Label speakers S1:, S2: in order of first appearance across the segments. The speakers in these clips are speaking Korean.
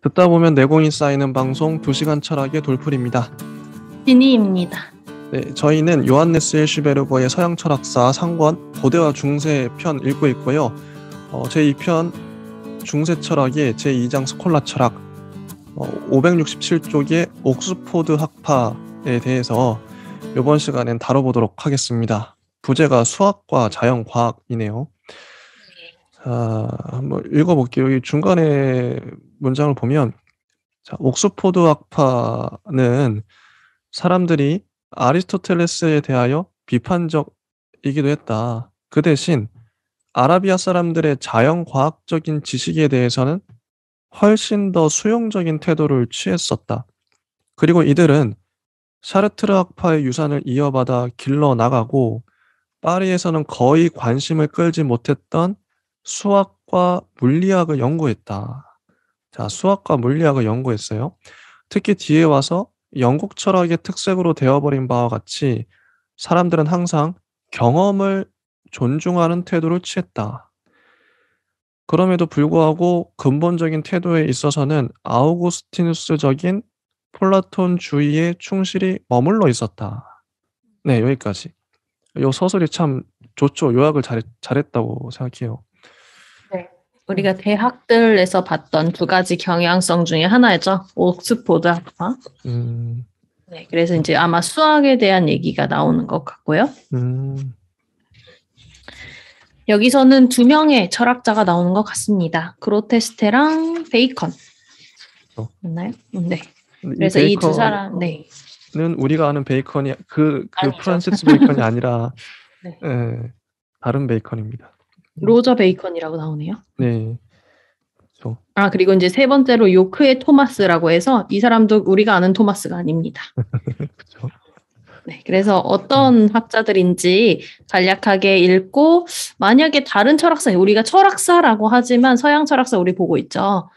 S1: 듣다 보면 내공이 쌓이는 방송 2시간 철학의 돌풀입니다.
S2: 진이입니다.
S1: 네, 저희는 요한네스 일슈베르거의 서양 철학사 상권 고대와 중세 편 읽고 있고요. 제2편 중세 철학의 제2장 스콜라 철학 567쪽의 옥스포드 학파에 대해서 이번 시간엔 다뤄보도록 하겠습니다. 부제가 수학과 자연과학이네요. 자, 한번 읽어볼게요. 이 중간에 문장을 보면, 자, 옥스포드 학파는 사람들이 아리스토텔레스에 대하여 비판적이기도 했다. 그 대신 아라비아 사람들의 자연과학적인 지식에 대해서는 훨씬 더 수용적인 태도를 취했었다. 그리고 이들은 샤르트르 학파의 유산을 이어받아 길러나가고 파리에서는 거의 관심을 끌지 못했던 수학과 물리학을 연구했다. 자, 수학과 물리학을 연구했어요. 특히 뒤에 와서 영국 철학의 특색으로 되어버린 바와 같이 사람들은 항상 경험을 존중하는 태도를 취했다. 그럼에도 불구하고 근본적인 태도에 있어서는 아우구스티누스적인 플라톤주의에 충실히 머물러 있었다. 네, 여기까지. 이 서술이 참 좋죠. 요약을 잘했다고 생각해요.
S2: 네. 우리가 대학들에서 봤던 두 가지 경향성 중에 하나죠. 옥스포드 학파. 네, 그래서 이제 아마 수학에 대한 얘기가 나오는 것 같고요. 여기서는 두 명의 철학자가 나오는 것 같습니다. 그로테스테랑 베이컨. 맞나요? 네. 그래서 이 두 사람, 네.
S1: 는 우리가 아는 베이컨이 그 프란시스 베이컨이 아니라
S2: 네.
S1: 다른 베이컨입니다.
S2: 로저 베이컨이라고 나오네요.
S1: 네. 그렇죠.
S2: 아, 그리고 이제 세 번째로 요크의 토마스라고 해서 이 사람도 우리가 아는 토마스가 아닙니다.
S1: 그렇죠.
S2: 네, 그래서 어떤 학자들인지 간략하게 읽고, 만약에 다른 철학사, 우리가 철학사라고 하지만 서양 철학사 우리 보고 있죠.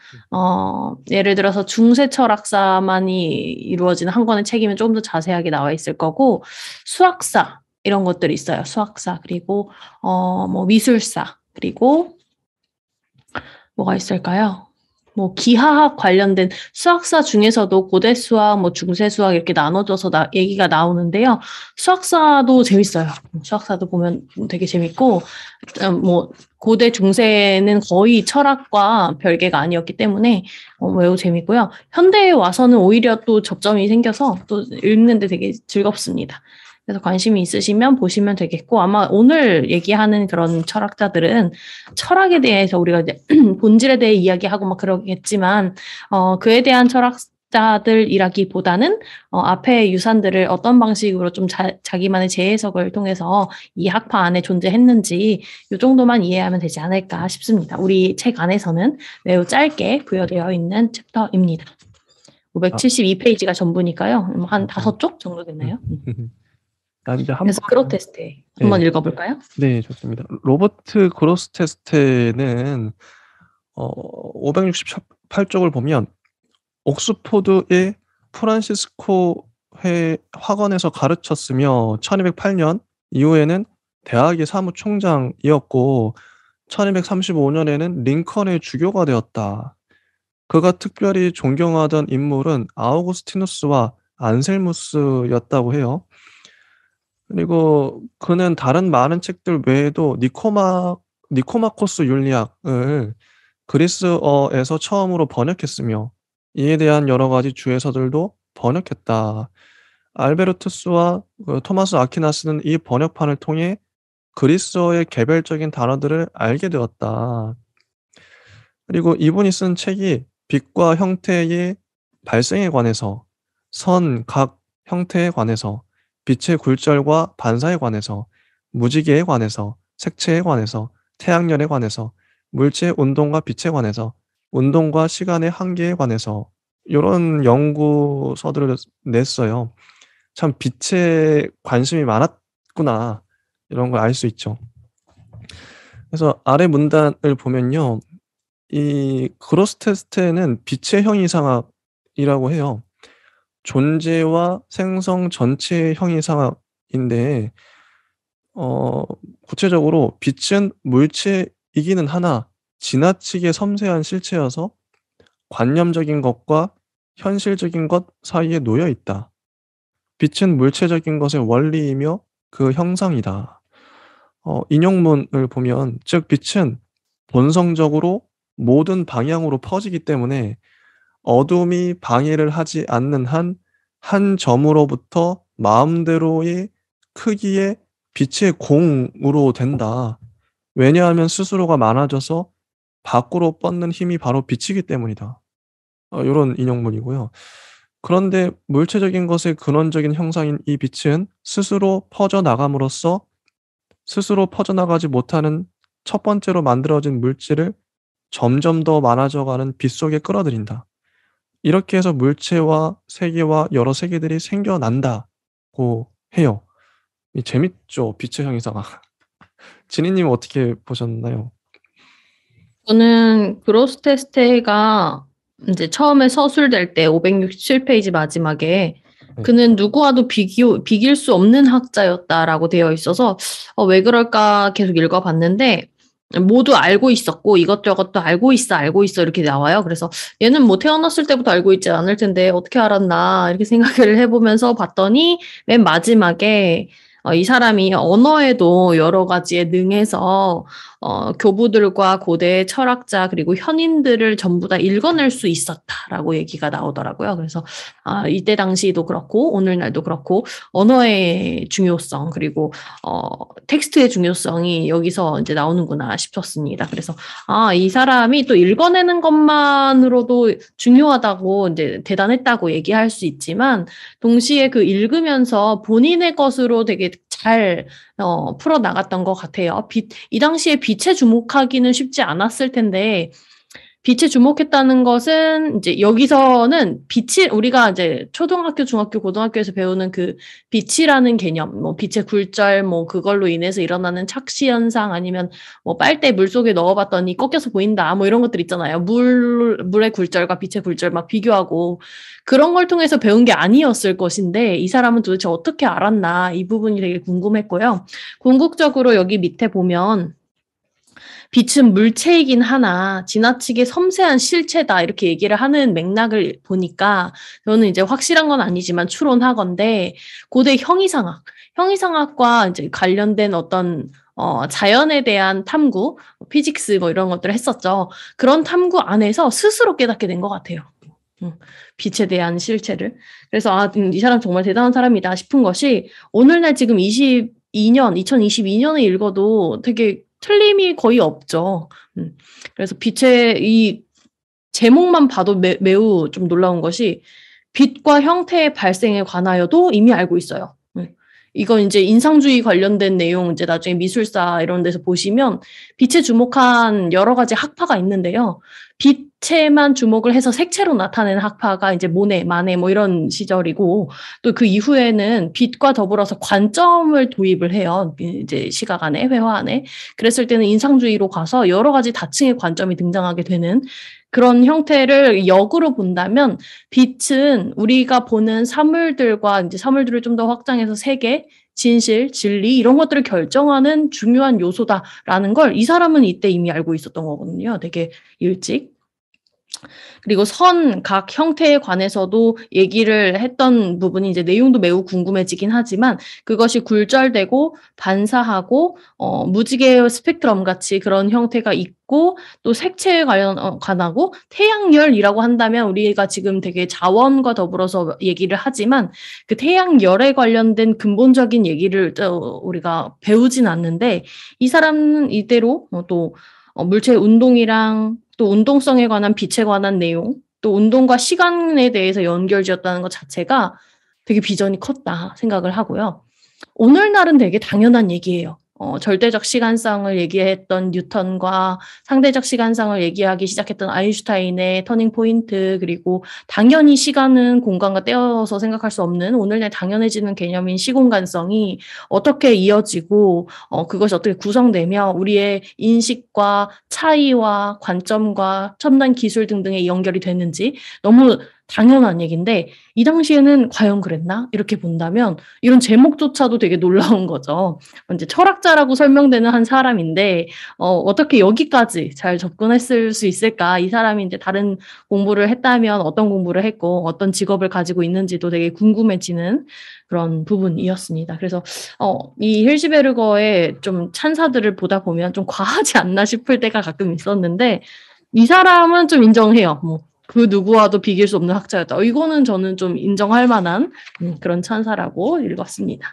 S2: 예를 들어서 중세 철학사만이 이루어지는 한 권의 책이면 조금 더 자세하게 나와 있을 거고, 수학사 이런 것들이 있어요. 수학사 그리고 뭐 미술사 그리고 뭐가 있을까요? 뭐 기하학 관련된 수학사 중에서도 고대 수학, 뭐 중세 수학 이렇게 나눠져서 얘기가 나오는데요. 수학사도 재밌어요. 수학사도 보면 되게 재밌고, 뭐 고대 중세는 거의 철학과 별개가 아니었기 때문에 매우 재밌고요. 현대에 와서는 오히려 또 접점이 생겨서 또 읽는데 되게 즐겁습니다. 그래서 관심이 있으시면 보시면 되겠고, 아마 오늘 얘기하는 그런 철학자들은 철학에 대해서 우리가 이제 본질에 대해 이야기하고 막 그러겠지만, 그에 대한 철학자들이라기보다는 앞에 유산들을 어떤 방식으로 좀 자기만의 재해석을 통해서 이 학파 안에 존재했는지 이 정도만 이해하면 되지 않을까 싶습니다. 우리 책 안에서는 매우 짧게 부여되어 있는 챕터입니다. 572페이지가 전부니까요. 한 5쪽 정도 되나요? 그래서 그로테스테 한번 읽어볼까요?
S1: 네, 좋습니다. 로버트 그로스테스테는 568쪽을 보면 옥스포드의 프란시스코 학원에서 가르쳤으며 1208년 이후에는 대학의 사무총장이었고 1235년에는 링컨의 주교가 되었다. 그가 특별히 존경하던 인물은 아우구스티누스와 안셀무스였다고 해요. 그리고 그는 다른 많은 책들 외에도 니코마코스 윤리학을 그리스어에서 처음으로 번역했으며 이에 대한 여러 가지 주해서들도 번역했다. 알베르투스와 토마스 아퀴나스는 이 번역판을 통해 그리스어의 개별적인 단어들을 알게 되었다. 그리고 이분이 쓴 책이 빛과 형태의 발생에 관해서, 선, 각, 형태에 관해서, 빛의 굴절과 반사에 관해서, 무지개에 관해서, 색채에 관해서, 태양열에 관해서, 물체의 운동과 빛에 관해서, 운동과 시간의 한계에 관해서 이런 연구서들을 냈어요. 참 빛에 관심이 많았구나 이런 걸 알 수 있죠. 그래서 아래 문단을 보면요. 이 그로스테스테는 빛의 형이상학이라고 해요. 존재와 생성 전체의 형이상학인데 구체적으로 빛은 물체이기는 하나 지나치게 섬세한 실체여서 관념적인 것과 현실적인 것 사이에 놓여 있다. 빛은 물체적인 것의 원리이며 그 형상이다. 인용문을 보면 즉 빛은 본성적으로 모든 방향으로 퍼지기 때문에 어둠이 방해를 하지 않는 한, 한 점으로부터 마음대로의 크기의 빛의 공으로 된다. 왜냐하면 스스로가 많아져서 밖으로 뻗는 힘이 바로 빛이기 때문이다. 요런 인용문이고요. 그런데 물체적인 것의 근원적인 형상인 이 빛은 스스로 퍼져나감으로써 스스로 퍼져나가지 못하는 첫 번째로 만들어진 물질을 점점 더 많아져 가는 빛 속에 끌어들인다. 이렇게 해서 물체와 세계와 여러 세계들이 생겨난다고 해요. 재밌죠? 빛의 형이사가. 지니님은 어떻게 보셨나요?
S2: 저는 그로스테스테가 이제 처음에 서술될 때 567페이지 마지막에
S1: 네.
S2: 그는 누구와도 비길 수 없는 학자였다라고 되어 있어서 왜 그럴까 계속 읽어봤는데 모두 알고 있었고 이것저것도 알고 있어 이렇게 나와요. 그래서 얘는 뭐 태어났을 때부터 알고 있지 않을 텐데 어떻게 알았나 이렇게 생각을 해보면서 봤더니 맨 마지막에 이 사람이 언어에도 여러 가지에 능해서 교부들과 고대 철학자 그리고 현인들을 전부 다 읽어낼 수 있었다라고 얘기가 나오더라고요. 그래서 이때 당시도 그렇고 오늘날도 그렇고 언어의 중요성 그리고 텍스트의 중요성이 여기서 이제 나오는구나 싶었습니다. 그래서 이 사람이 또 읽어내는 것만으로도 중요하다고 이제 대단했다고 얘기할 수 있지만 동시에 그 읽으면서 본인의 것으로 되게 잘 풀어 나갔던 것 같아요. 이 당시에 빛에 주목하기는 쉽지 않았을 텐데 빛에 주목했다는 것은 이제 여기서는 빛이 우리가 이제 초등학교, 중학교, 고등학교에서 배우는 그 빛이라는 개념, 뭐 빛의 굴절, 뭐 그걸로 인해서 일어나는 착시 현상 아니면 뭐 빨대 물 속에 넣어봤더니 꺾여서 보인다, 뭐 이런 것들 있잖아요. 물의 굴절과 빛의 굴절 막 비교하고 그런 걸 통해서 배운 게 아니었을 것인데 이 사람은 도대체 어떻게 알았나 이 부분이 되게 궁금했고요. 궁극적으로 여기 밑에 보면 빛은 물체이긴 하나 지나치게 섬세한 실체다 이렇게 얘기를 하는 맥락을 보니까 저는 이제 확실한 건 아니지만 추론하건대 고대 형이상학과 이제 관련된 어떤 자연에 대한 탐구, 피직스 뭐 이런 것들을 했었죠. 그런 탐구 안에서 스스로 깨닫게 된 것 같아요. 빛에 대한 실체를. 그래서 이 사람 정말 대단한 사람이다 싶은 것이 오늘날 지금 2022년에 읽어도 되게 틀림이 거의 없죠. 그래서 빛의 이 제목만 봐도 매우 좀 놀라운 것이 빛과 형태의 발생에 관하여도 이미 알고 있어요. 이건 이제 인상주의 관련된 내용 이제 나중에 미술사 이런 데서 보시면 빛에 주목한 여러 가지 학파가 있는데요. 빛에만 주목을 해서 색채로 나타내는 학파가 이제 모네, 마네 뭐 이런 시절이고 또 그 이후에는 빛과 더불어서 관점을 도입을 해요. 이제 시각 안에, 회화 안에. 그랬을 때는 인상주의로 가서 여러 가지 다층의 관점이 등장하게 되는 그런 형태를 역으로 본다면 빛은 우리가 보는 사물들과 이제 사물들을 좀 더 확장해서 세계, 진실, 진리 이런 것들을 결정하는 중요한 요소다라는 걸 이 사람은 이때 이미 알고 있었던 거거든요. 되게 일찍. 그리고 각 형태에 관해서도 얘기를 했던 부분이 이제 내용도 매우 궁금해지긴 하지만 그것이 굴절되고 반사하고 무지개 스펙트럼 같이 그런 형태가 있고 또 색채에 관하고 태양열이라고 한다면 우리가 지금 되게 자원과 더불어서 얘기를 하지만 그 태양열에 관련된 근본적인 얘기를 우리가 배우진 않는데 이 사람은 이대로 또 물체 운동이랑 또 운동성에 관한 빛에 관한 내용, 또 운동과 시간에 대해서 연결지었다는 것 자체가 되게 비전이 컸다 생각을 하고요. 오늘날은 되게 당연한 얘기예요. 절대적 시간성을 얘기했던 뉴턴과 상대적 시간성을 얘기하기 시작했던 아인슈타인의 터닝 포인트 그리고 당연히 시간은 공간과 떼어서 생각할 수 없는 오늘날 당연해지는 개념인 시공간성이 어떻게 이어지고 그것이 어떻게 구성되며 우리의 인식과 차이와 관점과 첨단 기술 등등에 연결이 되는지 너무 당연한 얘기인데 이 당시에는 과연 그랬나? 이렇게 본다면 이런 제목조차도 되게 놀라운 거죠. 이제 철학자라고 설명되는 한 사람인데 어떻게 여기까지 잘 접근했을 수 있을까? 이 사람이 이제 다른 공부를 했다면 어떤 공부를 했고 어떤 직업을 가지고 있는지도 되게 궁금해지는 그런 부분이었습니다. 그래서 이 hirschberger의 좀 찬사들을 보다 보면 좀 과하지 않나 싶을 때가 가끔 있었는데 이 사람은 좀 인정해요. 뭐 그 누구와도 비길 수 없는 학자였다. 이거는 저는 좀 인정할 만한 그런 찬사라고 읽었습니다.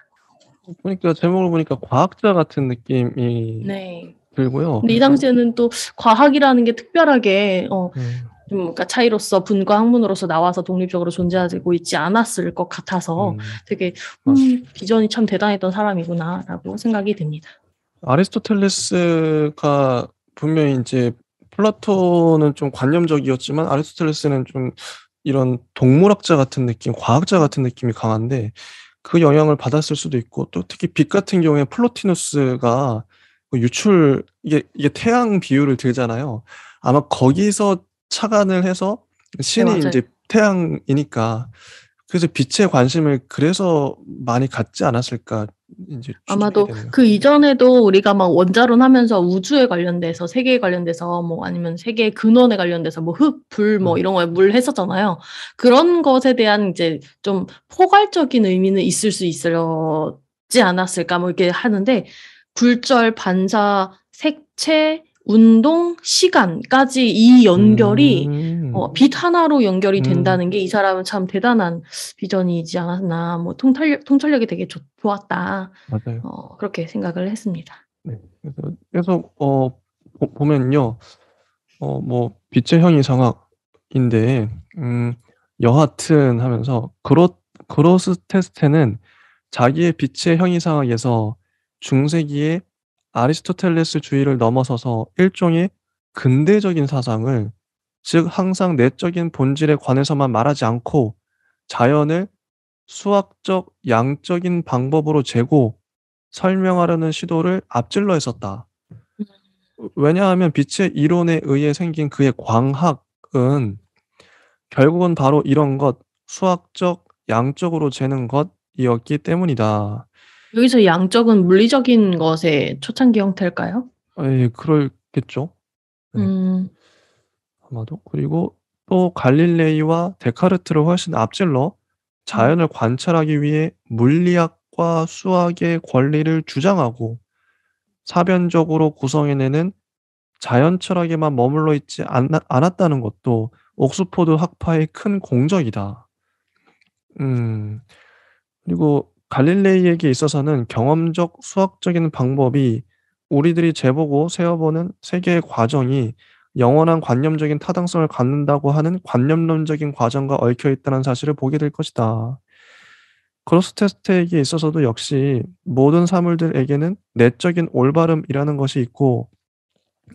S1: 보니까 제목을 보니까 과학자 같은 느낌이
S2: 네.
S1: 들고요.
S2: 근데 이 당시에는 또 과학이라는 게 특별하게
S1: 음,
S2: 좀 그러니까 차이로서 분과 학문으로서 나와서 독립적으로 존재하고 있지 않았을 것 같아서 되게
S1: 맞-
S2: 비전이 참 대단했던 사람이구나라고 생각이 듭니다.
S1: 아리스토텔레스가 분명히 이제 플라톤은 좀 관념적이었지만 아리스토텔레스는 좀 이런 동물학자 같은 느낌, 과학자 같은 느낌이 강한데 그 영향을 받았을 수도 있고 또 특히 빛 같은 경우에 플로티누스가 그 유출 이게 태양 비유를 들잖아요. 아마 거기서 착안을 해서
S2: 네,
S1: 신이
S2: 맞아요.
S1: 이제 태양이니까 그래서 빛에 관심을 그래서 많이 갖지 않았을까 이제 추정이
S2: 아마도
S1: 되네요.
S2: 그 이전에도 우리가 막 원자론 하면서 우주에 관련돼서 세계에 관련돼서 뭐 아니면 세계의 근원에 관련돼서 뭐 흙, 불 뭐 이런 거에 물 했었잖아요. 그런 것에 대한 이제 좀 포괄적인 의미는 있을 수 있었지 않았을까 뭐 이렇게 하는데 굴절, 반사, 색채, 운동, 시간까지 이 연결이 빛 하나로 연결이 된다는 게 이 사람은 참 대단한 비전이지 않았나. 뭐 통찰력이 되게 좋았다.
S1: 맞아요.
S2: 그렇게 생각을 했습니다.
S1: 네. 그래서 계속 보면요. 뭐 빛의 형이상학인데 여하튼 하면서 그로스테스테는 자기의 빛의 형이상학에서 중세기의 아리스토텔레스주의를 넘어서서 일종의 근대적인 사상을 즉 항상 내적인 본질에 관해서만 말하지 않고 자연을 수학적 양적인 방법으로 재고 설명하려는 시도를 앞질러 했었다. 왜냐하면 빛의 이론에 의해 생긴 그의 광학은 결국은 바로 이런 것, 수학적 양적으로 재는 것이었기 때문이다.
S2: 여기서 양적은 물리적인 것의 초창기 형태일까요?
S1: 예, 그럴겠죠. 네,
S2: 음.
S1: 아마도. 그리고 또 갈릴레이와 데카르트를 훨씬 앞질러 자연을 관찰하기 위해 물리학과 수학의 권리를 주장하고 사변적으로 구성해내는 자연 철학에만 머물러 있지 않았다는 것도 옥스포드 학파의 큰 공적이다. 음. 그리고 갈릴레이에게 있어서는 경험적 수학적인 방법이 우리들이 재보고 세어보는 세계의 과정이 영원한 관념적인 타당성을 갖는다고 하는 관념론적인 과정과 얽혀 있다는 사실을 보게 될 것이다. 그로스테스트에게 있어서도 역시 모든 사물들에게는 내적인 올바름이라는 것이 있고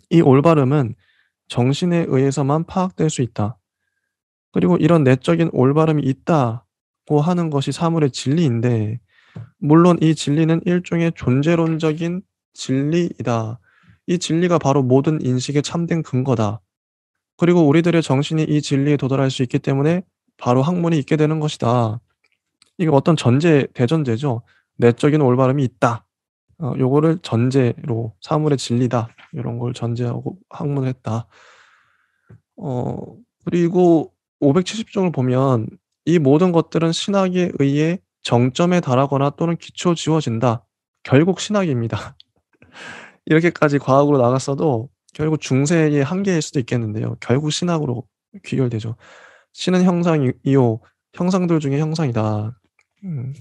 S1: 이 올바름은 정신에 의해서만 파악될 수 있다. 그리고 이런 내적인 올바름이 있다고 하는 것이 사물의 진리인데 물론 이 진리는 일종의 존재론적인 진리이다. 이 진리가 바로 모든 인식의 참된 근거다. 그리고 우리들의 정신이 이 진리에 도달할 수 있기 때문에 바로 학문이 있게 되는 것이다. 이게 어떤 전제, 대전제죠. 내적인 올바름이 있다. 요거를 전제로 사물의 진리다. 이런 걸 전제하고 학문을 했다. 그리고 570쪽을 보면 이 모든 것들은 신학에 의해 정점에 달하거나 또는 기초지어진다. 결국 신학입니다. 이렇게까지 과학으로 나갔어도 결국 중세의 한계일 수도 있겠는데요. 결국 신학으로 귀결되죠. 신은 형상이요 형상들 중에 형상이다. 음.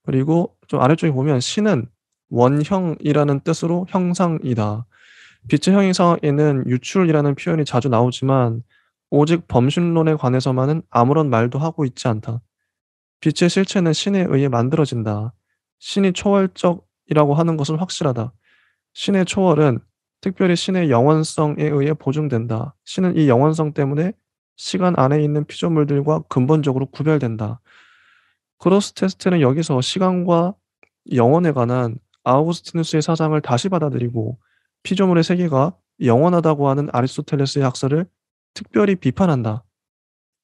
S1: 그리고 좀 아래쪽에 보면 신은 원형이라는 뜻으로 형상이다. 빛의 형이상에는 유출이라는 표현이 자주 나오지만 오직 범신론에 관해서만은 아무런 말도 하고 있지 않다. 빛의 실체는 신에 의해 만들어진다. 신이 초월적이라고 하는 것은 확실하다. 신의 초월은 특별히 신의 영원성에 의해 보증된다. 신은 이 영원성 때문에 시간 안에 있는 피조물들과 근본적으로 구별된다. 그로스테스트는 여기서 시간과 영원에 관한 아우구스티누스의 사상을 다시 받아들이고 피조물의 세계가 영원하다고 하는 아리스토텔레스의 학설을 특별히 비판한다.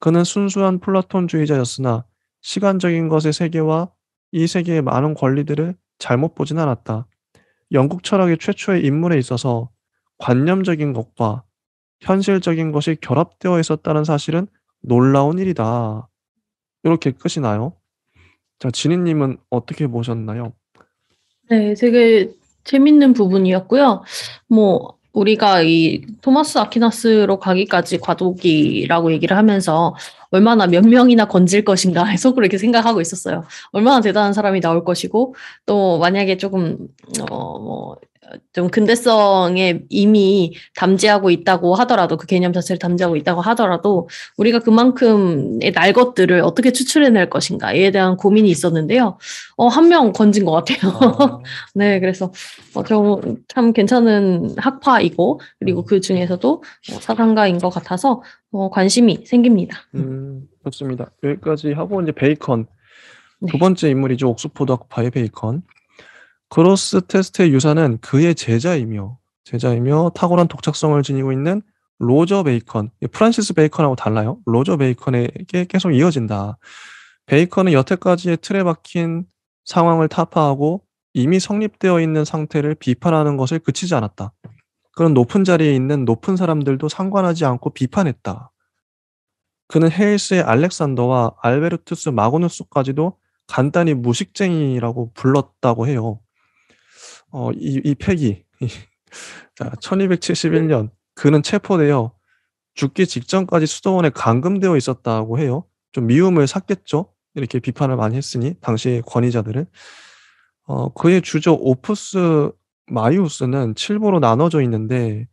S1: 그는 순수한 플라톤주의자였으나 시간적인 것의 세계와 이 세계의 많은 권리들을 잘못 보진 않았다. 영국 철학의 최초의 인물에 있어서 관념적인 것과 현실적인 것이 결합되어 있었다는 사실은 놀라운 일이다. 이렇게 끝이 나요. 자, 지니님은 어떻게 보셨나요?
S2: 네, 되게 재밌는 부분이었고요. 뭐, 우리가 이 토마스 아퀴나스로 가기까지 과도기라고 얘기를 하면서 얼마나 몇 명이나 건질 것인가 속으로 이렇게 생각하고 있었어요. 얼마나 대단한 사람이 나올 것이고, 또 만약에 조금, 좀 근대성에 이미 담재하고 있다고 하더라도, 그 개념 자체를 담재하고 있다고 하더라도, 우리가 그만큼의 날 것들을 어떻게 추출해낼 것인가에 대한 고민이 있었는데요. 한 명 건진 것 같아요. 네, 그래서 참 괜찮은 학파이고, 그리고 그 중에서도 사상가인 것 같아서 관심이 생깁니다.
S1: 좋습니다. 여기까지 하고 이제 베이컨.
S2: 네.
S1: 두 번째 인물이죠. 옥스포드 학파의 베이컨. 그로스 테스트의 유사는 그의 제자이며 탁월한 독창성을 지니고 있는 로저 베이컨, 프란시스 베이컨하고 달라요. 로저 베이컨에게 계속 이어진다. 베이컨은 여태까지의 틀에 박힌 상황을 타파하고 이미 성립되어 있는 상태를 비판하는 것을 그치지 않았다. 그런 높은 자리에 있는 높은 사람들도 상관하지 않고 비판했다. 그는 헤일스의 알렉산더와 알베르투스 마고누스까지도 간단히 무식쟁이라고 불렀다고 해요. 이 패기. 자, 1271년 그는 체포되어 죽기 직전까지 수도원에 감금되어 있었다고 해요. 좀 미움을 샀겠죠. 이렇게 비판을 많이 했으니 당시의 권위자들은. 그의 주저 오프스 마이우스는 7부로 나눠져 있는데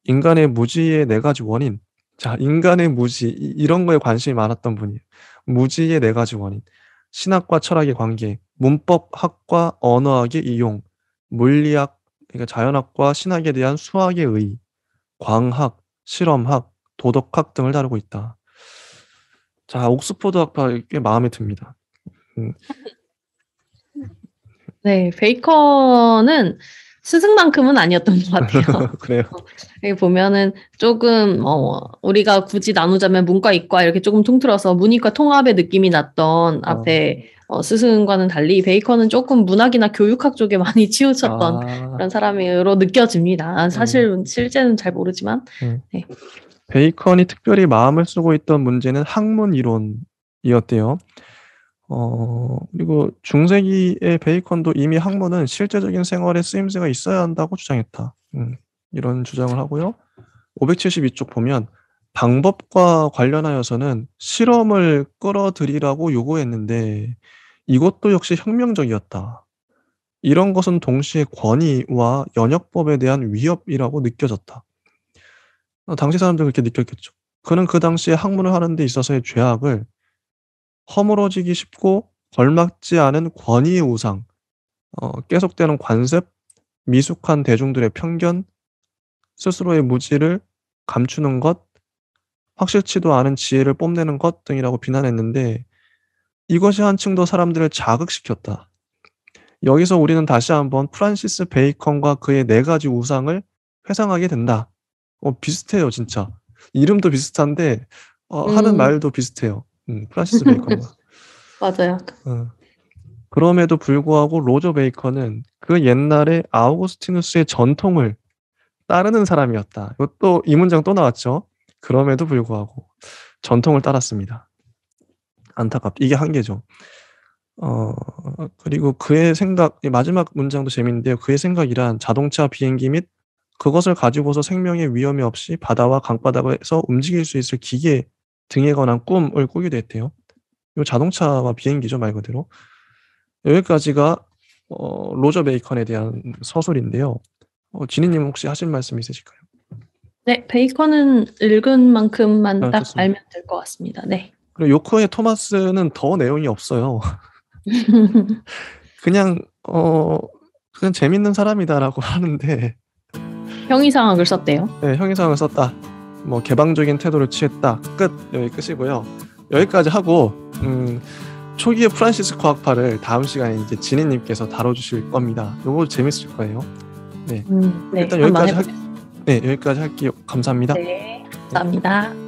S1: 인간의 무지의 4가지 원인. 자, 인간의 무지 이런 거에 관심이 많았던 분이에요. 무지의 4가지 원인. 신학과 철학의 관계, 문법학과 언어학의 이용, 물리학, 그러니까 자연학과 신학에 대한 수학의 의, 광학, 실험학, 도덕학 등을 다루고 있다. 자, 옥스포드 학파 꽤 마음에 듭니다.
S2: 네, 베이컨은 스승만큼은 아니었던 것 같아요.
S1: 그래요.
S2: 여기 보면은 조금 우리가 굳이 나누자면 문과, 이과 이렇게 조금 통틀어서 문이과 통합의 느낌이 났던 앞에 스승과는 달리 베이컨은 조금 문학이나 교육학 쪽에 많이 치우쳤던 그런 사람으로 느껴집니다. 사실 실제는 잘 모르지만. 네.
S1: 베이컨이 특별히 마음을 쓰고 있던 문제는 학문 이론이었대요. 그리고 중세기의 베이컨도 이미 학문은 실제적인 생활에 쓰임새가 있어야 한다고 주장했다. 이런 주장을 하고요. 572쪽 보면 방법과 관련하여서는 실험을 끌어들이라고 요구했는데 이것도 역시 혁명적이었다. 이런 것은 동시에 권위와 연역법에 대한 위협이라고 느껴졌다. 당시 사람들은 그렇게 느꼈겠죠. 그는 그 당시에 학문을 하는 데 있어서의 죄악을 허물어지기 쉽고 걸맞지 않은 권위의 우상, 계속되는 관습, 미숙한 대중들의 편견, 스스로의 무지를 감추는 것, 확실치도 않은 지혜를 뽐내는 것 등이라고 비난했는데 이것이 한층 더 사람들을 자극시켰다. 여기서 우리는 다시 한번 프란시스 베이컨과 그의 4가지 우상을 회상하게 된다. 비슷해요, 진짜. 이름도 비슷한데 하는 말도 비슷해요. 프란시스 베이컨과.
S2: 맞아요.
S1: 그럼에도 불구하고 로저 베이컨은 그 옛날에 아우구스티누스의 전통을 따르는 사람이었다. 이것도 이 문장 또 나왔죠. 그럼에도 불구하고 전통을 따랐습니다. 안타깝다. 이게 한계죠. 그리고 그의 생각, 마지막 문장도 재밌는데요. 그의 생각이란 자동차, 비행기 및 그것을 가지고서 생명의 위험이 없이 바다와 강바닥에서 움직일 수 있을 기계 등에 관한 꿈을 꾸기도 했대요. 이 자동차와 비행기죠, 말 그대로. 여기까지가 로저 베이컨에 대한 서술인데요. 지니님 혹시 하실 말씀 있으실까요?
S2: 네, 베이컨은 읽은 만큼만 딱
S1: 좋습니다.
S2: 알면 될 것 같습니다. 네.
S1: 그리고 요크의 토마스는 더 내용이 없어요. 그냥 재밌는 사람이다라고 하는데
S2: 형이상학을 썼대요.
S1: 네, 형이상을 썼다. 뭐 개방적인 태도를 취했다. 끝. 여기 끝이고요. 여기까지 하고 초기의 프란시스 과학파를 다음 시간에 이제 지니님께서 다뤄주실 겁니다. 요거 재밌을 거예요. 네.
S2: 네,
S1: 일단 여기까지 여기까지 할게요. 감사합니다.
S2: 네, 감사합니다.